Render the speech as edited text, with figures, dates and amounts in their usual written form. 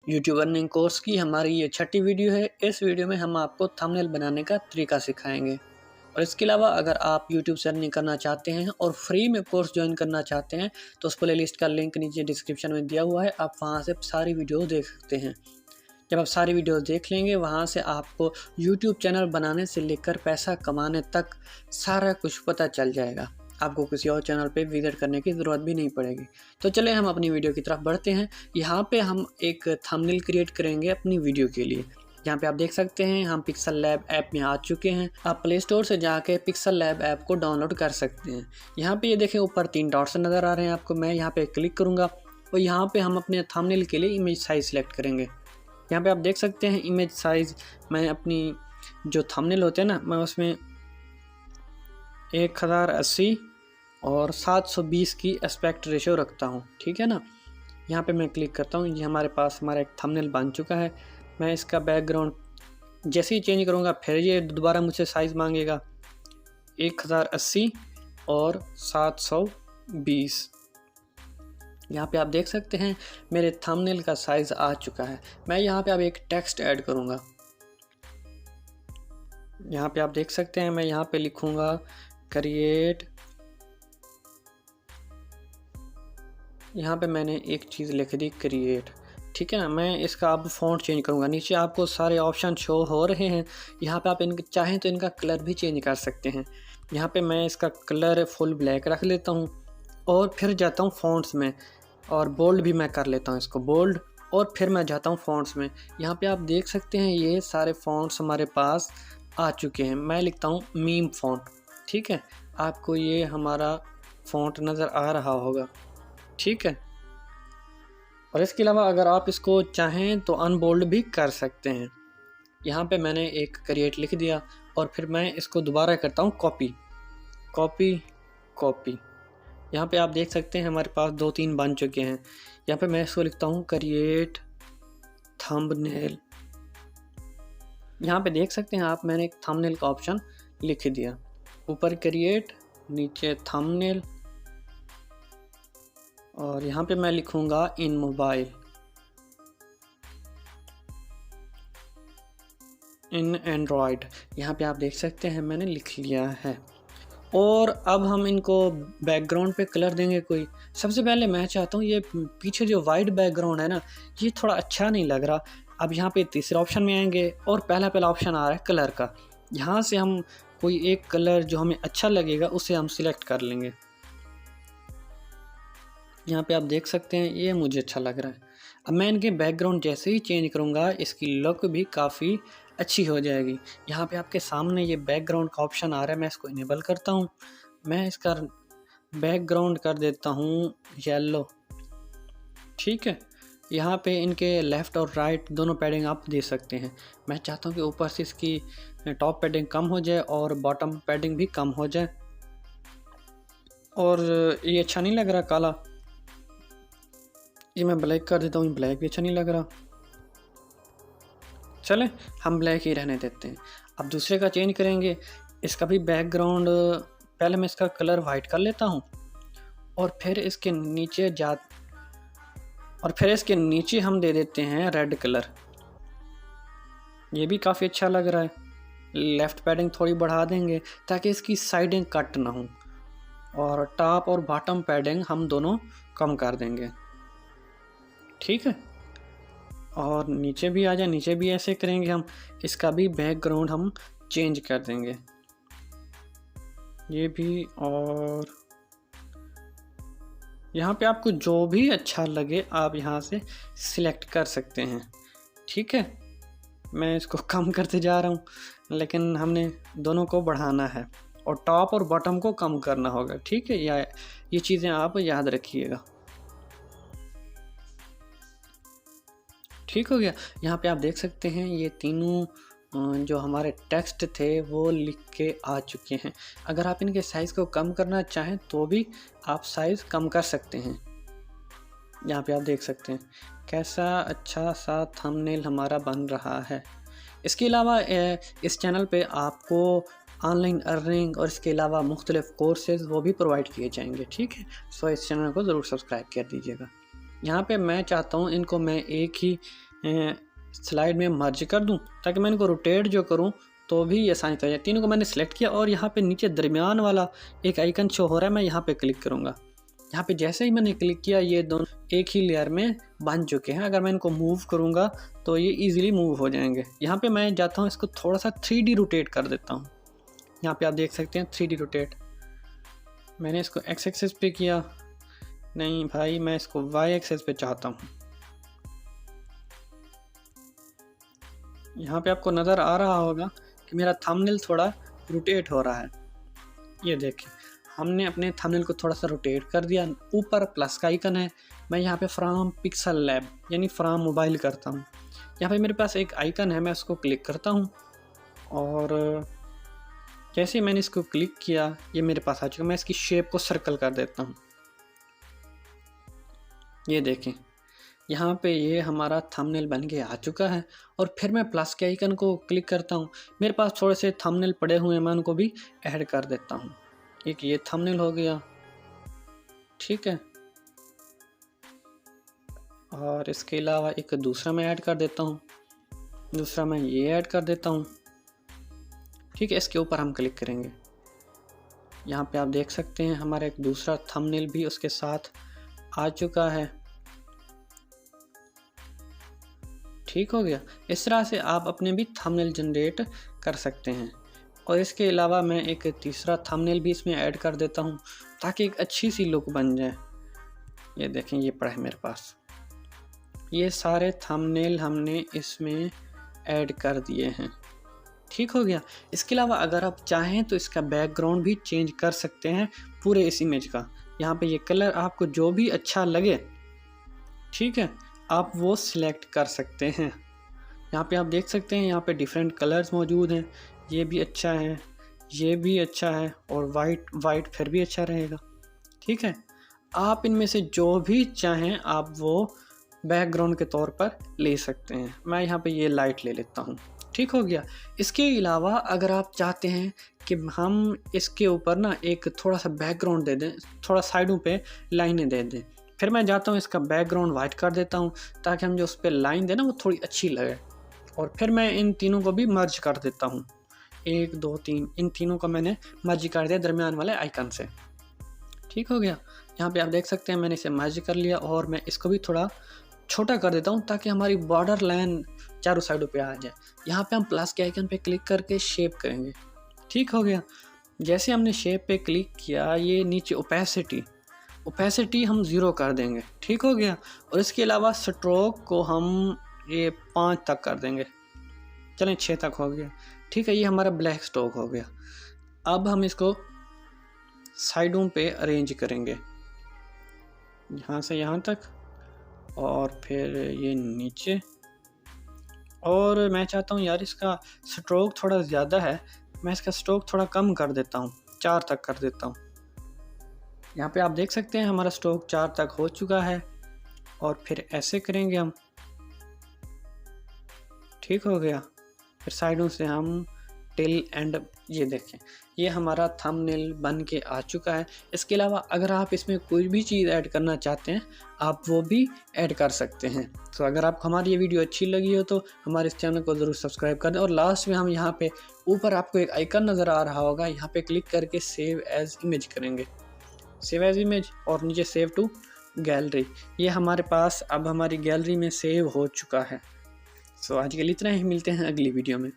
YouTube earning course की हमारी ये 6ठी वीडियो है। इस वीडियो में हम आपको थंबनेल बनाने का तरीका सिखाएंगे और इसके अलावा अगर आप यूट्यूब से अर्निंग करना चाहते हैं और फ्री में कोर्स ज्वाइन करना चाहते हैं तो उस प्ले लिस्ट का लिंक नीचे डिस्क्रिप्शन में दिया हुआ है, आप वहां से सारी वीडियो देख सकते हैं। जब आप सारी वीडियो देख लेंगे वहां से आपको यूट्यूब चैनल बनाने से लेकर पैसा कमाने तक सारा कुछ पता चल जाएगा। आपको किसी और चैनल पे विजिट करने की ज़रूरत भी नहीं पड़ेगी। तो चले हम अपनी वीडियो की तरफ बढ़ते हैं। यहाँ पे हम एक थंबनेल क्रिएट करेंगे अपनी वीडियो के लिए। यहाँ पे आप देख सकते हैं हम पिक्सल लैब ऐप में आ चुके हैं। आप प्ले स्टोर से जाके पिक्सल लैब ऐप को डाउनलोड कर सकते हैं। यहाँ पे ये देखें ऊपर 3 डॉट्स नज़र आ रहे हैं आपको। मैं यहाँ पे क्लिक करूँगा और यहाँ पे हम अपने थंबनेल के लिए इमेज साइज़ सेलेक्ट करेंगे। यहाँ पे आप देख सकते हैं इमेज साइज़, मैं अपनी जो थंबनेल होते हैं ना, मैं उसमें 1080 और 720 की एस्पेक्ट रेशियो रखता हूँ, ठीक है ना। यहाँ पे मैं क्लिक करता हूँ, ये हमारे पास हमारा एक थंबनेल बन चुका है। मैं इसका बैकग्राउंड जैसे ही चेंज करूँगा फिर ये दोबारा मुझसे साइज़ मांगेगा 1080 और 720। यहाँ पे आप देख सकते हैं मेरे थंबनेल का साइज़ आ चुका है। मैं यहाँ पे अब एक टेक्स्ट ऐड करूँगा। यहाँ पे आप देख सकते हैं मैं यहाँ पे लिखूँगा क्रिएट। यहाँ पे मैंने एक चीज़ लिख दी क्रिएट, ठीक है ना। मैं इसका अब फ़ॉन्ट चेंज करूँगा। नीचे आपको सारे ऑप्शन शो हो रहे हैं। यहाँ पे आप इनके चाहें तो इनका कलर भी चेंज कर सकते हैं। यहाँ पे मैं इसका कलर फुल ब्लैक रख लेता हूँ और फिर जाता हूँ फ़ॉन्ट्स में और बोल्ड भी मैं कर लेता हूँ इसको बोल्ड, और फिर मैं जाता हूँ फ़ॉन्ट्स में। यहाँ पे आप देख सकते हैं ये सारे फ़ॉन्ट्स हमारे पास आ चुके हैं। मैं लिखता हूँ मीम फ़ॉन्ट, ठीक है। आपको ये हमारा फ़ॉन्ट नज़र आ रहा होगा, ठीक है। और इसके अलावा अगर आप इसको चाहें तो अनबोल्ड भी कर सकते हैं। यहाँ पे मैंने एक क्रिएट लिख दिया और फिर मैं इसको दोबारा करता हूँ कॉपी कॉपी कॉपी। यहाँ पे आप देख सकते हैं हमारे पास 2-3 बन चुके हैं। यहाँ पे मैं इसको लिखता हूँ क्रिएट थंबनेल। यहाँ पे देख सकते हैं आप मैंने एक थंबनेल का ऑप्शन लिख दिया। ऊपर क्रिएट, नीचे थंबनेल, और यहाँ पे मैं लिखूँगा इन मोबाइल, इन एंड्रॉयड। यहाँ पे आप देख सकते हैं मैंने लिख लिया है। और अब हम इनको बैकग्राउंड पे कलर देंगे कोई। सबसे पहले मैं चाहता हूँ ये पीछे जो वाइट बैकग्राउंड है ना, ये थोड़ा अच्छा नहीं लग रहा। अब यहाँ पे तीसरे ऑप्शन में आएंगे और पहला ऑप्शन आ रहा है कलर का। यहाँ से हम कोई एक कलर जो हमें अच्छा लगेगा उसे हम सिलेक्ट कर लेंगे। यहाँ पे आप देख सकते हैं ये मुझे अच्छा लग रहा है। अब मैं इनके बैकग्राउंड जैसे ही चेंज करूँगा इसकी लुक भी काफ़ी अच्छी हो जाएगी। यहाँ पे आपके सामने ये बैकग्राउंड का ऑप्शन आ रहा है, मैं इसको इनेबल करता हूँ। मैं इसका बैकग्राउंड कर देता हूँ येलो, ठीक है। यहाँ पे इनके लेफ़्ट और राइट दोनों पैडिंग आप दे सकते हैं। मैं चाहता हूँ कि ऊपर से इसकी टॉप पैडिंग कम हो जाए और बॉटम पैडिंग भी कम हो जाए। और ये अच्छा नहीं लग रहा काला, ये मैं ब्लैक कर देता हूँ। ब्लैक भी अच्छा नहीं लग रहा, चलें हम ब्लैक ही रहने देते हैं। अब दूसरे का चेंज करेंगे। इसका भी बैकग्राउंड पहले मैं इसका कलर वाइट कर लेता हूँ और फिर इसके नीचे हम दे देते हैं रेड कलर। ये भी काफ़ी अच्छा लग रहा है। लेफ़्ट पैडिंग थोड़ी बढ़ा देंगे ताकि इसकी साइडें कट ना हो, और टॉप और बॉटम पैडिंग हम दोनों कम कर देंगे, ठीक है। और नीचे भी आ जाए, नीचे भी ऐसे करेंगे हम। इसका भी बैकग्राउंड हम चेंज कर देंगे, ये भी। और यहाँ पे आपको जो भी अच्छा लगे आप यहाँ से सिलेक्ट कर सकते हैं, ठीक है। मैं इसको कम करते जा रहा हूँ, लेकिन हमने दोनों को बढ़ाना है और टॉप और बॉटम को कम करना होगा, ठीक है। ये चीज़ें आप याद रखिएगा, ठीक हो गया। यहाँ पे आप देख सकते हैं ये तीनों जो हमारे टेक्स्ट थे वो लिख के आ चुके हैं। अगर आप इनके साइज़ को कम करना चाहें तो भी आप साइज़ कम कर सकते हैं। यहाँ पे आप देख सकते हैं कैसा अच्छा सा थंबनेल हमारा बन रहा है। इसके अलावा इस चैनल पे आपको ऑनलाइन अर्निंग और इसके अलावा मुख्तलिफ कोर्सेज़ वो भी प्रोवाइड किए जाएंगे, ठीक है। सो इस चैनल को ज़रूर सब्सक्राइब कर दीजिएगा। यहाँ पे मैं चाहता हूँ इनको मैं एक ही स्लाइड में मर्ज कर दूं, ताकि मैं इनको रोटेट जो करूं तो भी ये आसानी से। तीनों को मैंने सेलेक्ट किया और यहाँ पे नीचे दरमियान वाला एक आइकन शो हो रहा है, मैं यहाँ पे क्लिक करूँगा। यहाँ पे जैसे ही मैंने क्लिक किया ये दोनों एक ही लेयर में बन चुके हैं। अगर मैं इनको मूव करूँगा तो ये इजीली मूव हो जाएंगे। यहाँ पे मैं जाता हूँ, इसको थोड़ा सा 3D रोटेट कर देता हूँ। यहाँ पे आप देख सकते हैं 3D रोटेट। मैंने इसको एक्स एक्सिस पे किया, नहीं भाई मैं इसको वाई एक्सिस पे चाहता हूँ। यहाँ पे आपको नज़र आ रहा होगा कि मेरा थंबनेल थोड़ा रोटेट हो रहा है। ये देखिए, हमने अपने थंबनेल को थोड़ा सा रोटेट कर दिया। ऊपर प्लस का आइकन है, मैं यहाँ पे फ्रॉम पिक्सल लैब यानी फ्रॉम मोबाइल करता हूँ। यहाँ पे मेरे पास एक आइकन है, मैं उसको क्लिक करता हूँ और जैसे मैंने इसको क्लिक किया ये मेरे पास आ चुका। मैं इसकी शेप को सर्कल कर देता हूँ। ये देखें, यहाँ पे ये हमारा थंबनेल बन के आ चुका है। और फिर मैं प्लस के आइकन को क्लिक करता हूँ। मेरे पास थोड़े से थंबनेल पड़े हुए हैं, मैं उनको भी ऐड कर देता हूँ। एक ये थंबनेल हो गया, ठीक है। और इसके अलावा एक दूसरा मैं ऐड कर देता हूँ, दूसरा मैं ये ऐड कर देता हूँ, ठीक है। इसके ऊपर हम क्लिक करेंगे। यहाँ पे आप देख सकते हैं हमारा एक दूसरा थंबनेल भी उसके साथ आ चुका है, ठीक हो गया। इस तरह से आप अपने भी थंबनेल जनरेट कर सकते हैं। और इसके अलावा मैं एक तीसरा थंबनेल भी इसमें ऐड कर देता हूँ, ताकि एक अच्छी सी लुक बन जाए। ये देखें, ये पड़ा है मेरे पास। ये सारे थंबनेल हमने इसमें ऐड कर दिए हैं, ठीक हो गया। इसके अलावा अगर आप चाहें तो इसका बैकग्राउंड भी चेंज कर सकते हैं पूरे इस इमेज का। यहाँ पे ये कलर आपको जो भी अच्छा लगे, ठीक है, आप वो सिलेक्ट कर सकते हैं। यहाँ पे आप देख सकते हैं यहाँ पे डिफरेंट कलर्स मौजूद हैं। ये भी अच्छा है, ये भी अच्छा है, और वाइट फिर भी अच्छा रहेगा, ठीक है। आप इनमें से जो भी चाहें आप वो बैकग्राउंड के तौर पर ले सकते हैं। मैं यहाँ पे ये लाइट ले लेता हूँ, ठीक हो गया। इसके अलावा अगर आप चाहते हैं कि हम इसके ऊपर ना एक थोड़ा सा बैकग्राउंड दे दें, थोड़ा साइडों पे लाइनें दे दें, फिर मैं जाता हूँ इसका बैकग्राउंड वाइट कर देता हूँ, ताकि हम जो उस पर लाइन दें ना वो थोड़ी अच्छी लगे। और फिर मैं इन तीनों को भी मर्ज कर देता हूँ, 1 2 3, इन तीनों को मैंने मर्ज कर दिया दरमियान वाले आइकन से, ठीक हो गया। यहाँ पे आप देख सकते हैं मैंने इसे मर्ज कर लिया। और मैं इसको भी थोड़ा छोटा कर देता हूँ, ताकि हमारी बॉर्डर लाइन चारों साइडों पे आ जाए। यहाँ पे हम प्लस के आइकन पे क्लिक करके शेप करेंगे, ठीक हो गया। जैसे हमने शेप पे क्लिक किया, ये नीचे ओपेसिटी हम 0 कर देंगे, ठीक हो गया। और इसके अलावा स्ट्रोक को हम ये 5 तक कर देंगे, चलें 6 तक हो गया, ठीक है। ये हमारा ब्लैक स्ट्रोक हो गया। अब हम इसको साइडों पे अरेंज करेंगे, यहाँ से यहाँ तक, और फिर ये नीचे। और मैं चाहता हूँ यार इसका स्ट्रोक थोड़ा ज़्यादा है, मैं इसका स्ट्रोक थोड़ा कम कर देता हूँ, 4 तक कर देता हूँ। यहाँ पे आप देख सकते हैं हमारा स्ट्रोक 4 तक हो चुका है। और फिर ऐसे करेंगे हम, ठीक हो गया। फिर साइडों से हम टिल एंड, ये देखें ये हमारा थंबनेल बन के आ चुका है। इसके अलावा अगर आप इसमें कोई भी चीज़ ऐड करना चाहते हैं आप वो भी ऐड कर सकते हैं। तो अगर आपको हमारी ये वीडियो अच्छी लगी हो तो हमारे इस चैनल को ज़रूर सब्सक्राइब कर दें। और लास्ट में हम यहाँ पे ऊपर आपको एक आइकन नज़र आ रहा होगा, यहाँ पे क्लिक करके सेव एज इमेज करेंगे, सेव एज इमेज, और नीचे सेव टू गैलरी। ये हमारे पास अब हमारी गैलरी में सेव हो चुका है। सो आज के लिए इतना ही, मिलते हैं अगली वीडियो में।